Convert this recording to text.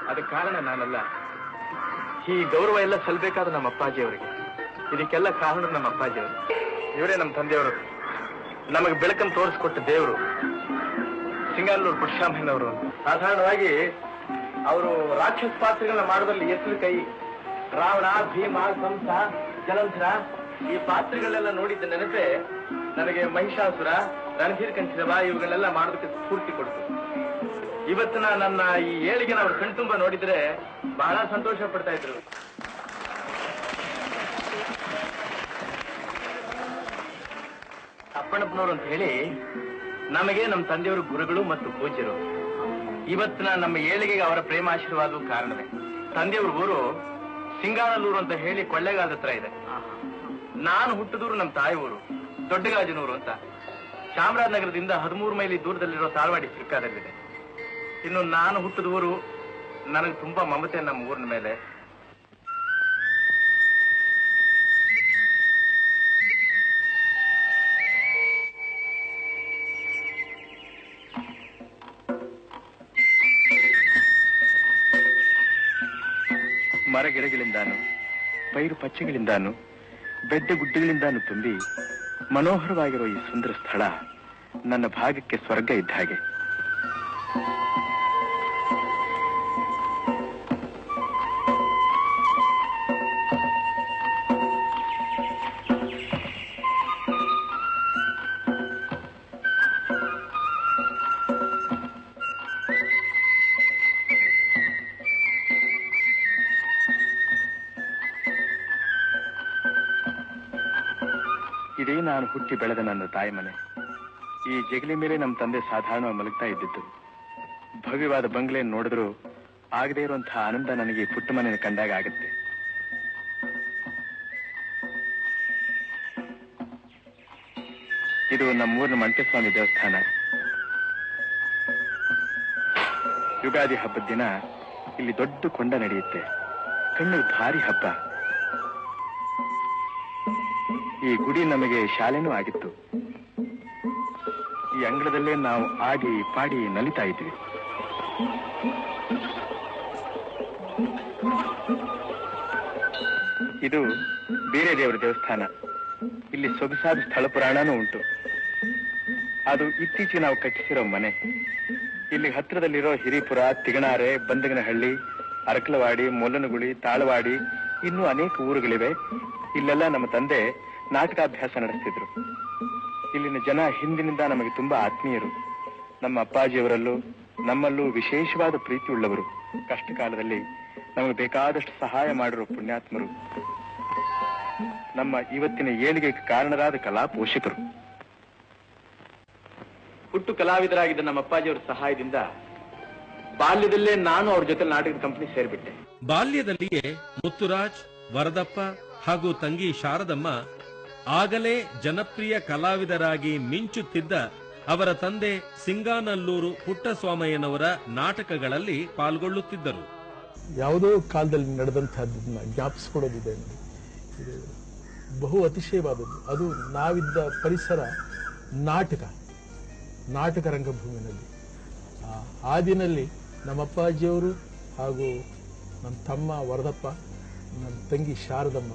ಅದಕ್ಕೆ ಕಾರಣ ನಾನಲ್ಲ. ಈ ಗೌರವ ಎಲ್ಲ ಸಲ್ಬೇಕಾದ ನಮ್ಮ ಅಪ್ಪಾಜಿಯವರಿಗೆ. ಇದಕ್ಕೆಲ್ಲ ಕಾರಣ ನಮ್ಮ ಅಪ್ಪಾಜಿಯವರು. ಇವರೇ ನಮ್ಮ ತಂದೆಯವರು. ನಮಗೆ ಬೆಳಕನ್ನು ತೋರಿಸ್ಕೊಟ್ಟ ದೇವರು ಸಿಂಗಾನಲ್ಲೂರು ಪುರುಷಾಮಯ್ಯನವರು. ಸಾಧಾರಣವಾಗಿ ಅವರು ರಾಕ್ಷಸ ಪಾತ್ರಗಳನ್ನ ಮಾಡೋದ್ರಲ್ಲಿ ಎತ್ತಲ ಕೈ. ರಾವಣ, ಭೀಮ, ಕಂಸ, ಜಲಂಧರ ಈ ಪಾತ್ರಗಳೆಲ್ಲ ನೋಡಿದ್ದ ನೆನಪೆ ನನಗೆ ಮಹಿಷಾಸುರ, ರಣಧೀರ್ ಕಂಠೀರವ ಇವುಗಳನ್ನೆಲ್ಲ ಮಾಡೋದಕ್ಕೆ ಸ್ಫೂರ್ತಿ ಕೊಡ್ತು. ಇವತ್ತಿನ ನನ್ನ ಈ ಏಳಿಗೆ ಅವ್ರ ಕಣ್ತುಂಬ ನೋಡಿದ್ರೆ ಬಹಳ ಸಂತೋಷ ಪಡ್ತಾ ಇದ್ರು. ಅಪ್ಪಣ್ಣಪ್ಪನವರು ಅಂತ ಹೇಳಿ ನಮಗೆ ನಮ್ಮ ತಂದೆಯವರು ಗುರುಗಳು ಮತ್ತು ಪೂಜ್ಯರು. ಇವತ್ತಿನ ನಮ್ಮ ಏಳಿಗೆಗೆ ಅವರ ಪ್ರೇಮ ಆಶೀರ್ವಾದ ಕಾರಣವೇ. ತಂದೆಯವ್ರ ಊರು ಸಿಂಗಾನಲ್ಲೂರು ಅಂತ ಹೇಳಿ ಕೊಳ್ಳೇಗಾಲದ ಹತ್ರ ಇದೆ. ನಾನು ಹುಟ್ಟಿದೂರು ನಮ್ಮ ತಾಯಿ ಊರು ದೊಡ್ಡಗಾಜನೂರು ಅಂತ. ಚಾಮರಾಜನಗರದಿಂದ 13 ಮೈಲಿ ದೂರದಲ್ಲಿರೋ ತಾಳ್ವಾಡಿ ಸರ್ಕಾರದಲ್ಲಿದೆ. ಇನ್ನು ನಾನು ಹುಟ್ಟಿದ ಊರು, ನನಗೆ ತುಂಬಾ ಮಮತೆ ನಮ್ಮ ಊರಿನ ಮೇಲೆ. ಮರಗಿಡಗಳಿಂದಾನು, ಪೈರು ಪಚ್ಚೆಗಳಿಂದಾನು, ಬೆಡ್ಡ ಗುಡ್ಡಗಳಿಂದಾನು ತುಂಬಿ ಮನೋಹರವಾಗಿರೋ ಈ ಸುಂದರ ಸ್ಥಳ ನನ್ನ ಭಾಗಕ್ಕೆ ಸ್ವರ್ಗ ಇದ್ದ ಹಾಗೆ. ಇದೇ ನಾನು ಹುಟ್ಟಿ ಬೆಳೆದ ನನ್ನ ತಾಯಿ ಮನೆ. ಈ ಜಗಲಿ ಮೇಲೆ ನಮ್ಮ ತಂದೆ ಸಾಧಾರಣವಾಗಿ ಮಲಗ್ತಾ ಇದ್ದಿದ್ದು. ಭವ್ಯವಾದ ಬಂಗ್ಲೆಯನ್ನು ನೋಡಿದ್ರು ಆಗದೇ ಇರುವಂತಹ ಆನಂದ ನನಗೆ ಪುಟ್ಟ ಮನೆಯನ್ನು ಕಂಡಾಗ ಆಗುತ್ತೆ. ಇದು ನಮ್ಮೂರಿನ ಮಂಟೇಸ್ವಾಮಿ ದೇವಸ್ಥಾನ. ಯುಗಾದಿ ಹಬ್ಬದ ದಿನ ಇಲ್ಲಿ ದೊಡ್ಡ ಕೊಂಡ ನಡೆಯುತ್ತೆ. ಕಣ್ಣಿಗೆ ಭಾರಿ ಹಬ್ಬ. ಈ ಗುಡಿ ನಮಗೆ ಶಾಲೆನೂ ಆಗಿತ್ತು. ಈ ಅಂಗಳದಲ್ಲೇ ನಾವು ಆಡಿ ಪಾಡಿ ನಲಿತಾ ಇದ್ವಿ. ಇದು ಬೇರೆ ದೇವರ ದೇವಸ್ಥಾನ. ಇಲ್ಲಿ ಸೊಗಸಾದ ಸ್ಥಳ ಪುರಾಣನೂ ಉಂಟು. ಅದು ಇತ್ತೀಚೆಗೆ ನಾವು ಕಟ್ಟಿಸಿರೋ ಮನೆ. ಇಲ್ಲಿ ಹತ್ತಿರದಲ್ಲಿರೋ ಹಿರಿಪುರ, ತಿಗಣಾರೆ, ಬಂದಗನಹಳ್ಳಿ, ಅರಕಲವಾಡಿ, ಮೊಲ್ಲನಗುಳಿ, ತಾಳವಾಡಿ ಇನ್ನೂ ಅನೇಕ ಊರುಗಳಿವೆ. ಇಲ್ಲೆಲ್ಲ ನಮ್ಮ ತಂದೆ ನಾಟಕಾಭ್ಯಾಸ ನಡೆಸ್ತಿದ್ರು. ಇಲ್ಲಿನ ಜನ ಹಿಂದಿನಿಂದ ನಮಗೆ ತುಂಬಾ ಆತ್ಮೀಯರು. ನಮ್ಮ ಅಪ್ಪಾಜಿಯವರಲ್ಲೂ ನಮ್ಮಲ್ಲೂ ವಿಶೇಷವಾದ ಪ್ರೀತಿ ಉಳ್ಳವರು. ಕಷ್ಟ ಕಾಲದಲ್ಲಿ ನಮಗೆ ಬೇಕಾದಷ್ಟು ಸಹಾಯ ಮಾಡಿರೋ ಪುಣ್ಯಾತ್ಮರು. ನಮ್ಮ ಇವತ್ತಿನ ಏಳಿಗೆಗೆ ಕಾರಣರಾದ ಕಲಾ ಪೋಷಕರು. ಹುಟ್ಟು ಕಲಾವಿದರಾಗಿದ್ದ ನಮ್ಮ ಅಪ್ಪಾಜಿಯವರ ಸಹಾಯದಿಂದ ಬಾಲ್ಯದಲ್ಲೇ ನಾನು ಅವ್ರ ಜೊತೆ ನಾಟಕದ ಕಂಪನಿ ಸೇರ್ಬಿಟ್ಟೆ. ಬಾಲ್ಯದಲ್ಲಿಯೇ ಮುತ್ತುರಾಜ್, ವರದಪ್ಪ ಹಾಗೂ ತಂಗಿ ಶಾರದಮ್ಮ ಆಗಲೇ ಜನಪ್ರಿಯ ಕಲಾವಿದರಾಗಿ ಮಿಂಚುತ್ತಿದ್ದ ಅವರ ತಂದೆ ಸಿಂಗಾನಲ್ಲೂರು ಪುಟ್ಟಸ್ವಾಮಯ್ಯನವರ ನಾಟಕಗಳಲ್ಲಿ ಪಾಲ್ಗೊಳ್ಳುತ್ತಿದ್ದರು. ಯಾವುದೋ ಕಾಲದಲ್ಲಿ ನಡೆದಂತಹದ್ದನ್ನ ಜ್ಞಾಪಿಸಿಕೊಡೋದಿದೆ. ಇದು ಬಹು ಅತಿಶಯವಾದದ್ದು. ಅದು ನಾವಿದ್ದ ಪರಿಸರ ನಾಟಕ ರಂಗಭೂಮಿನಲ್ಲಿ. ಆ ದಿನಲ್ಲಿ ನಮ್ಮ ಅಪ್ಪಾಜಿಯವರು ಹಾಗೂ ನನ್ನ ತಮ್ಮ ವರದಪ್ಪ, ನನ್ನ ತಂಗಿ ಶಾರದಮ್ಮ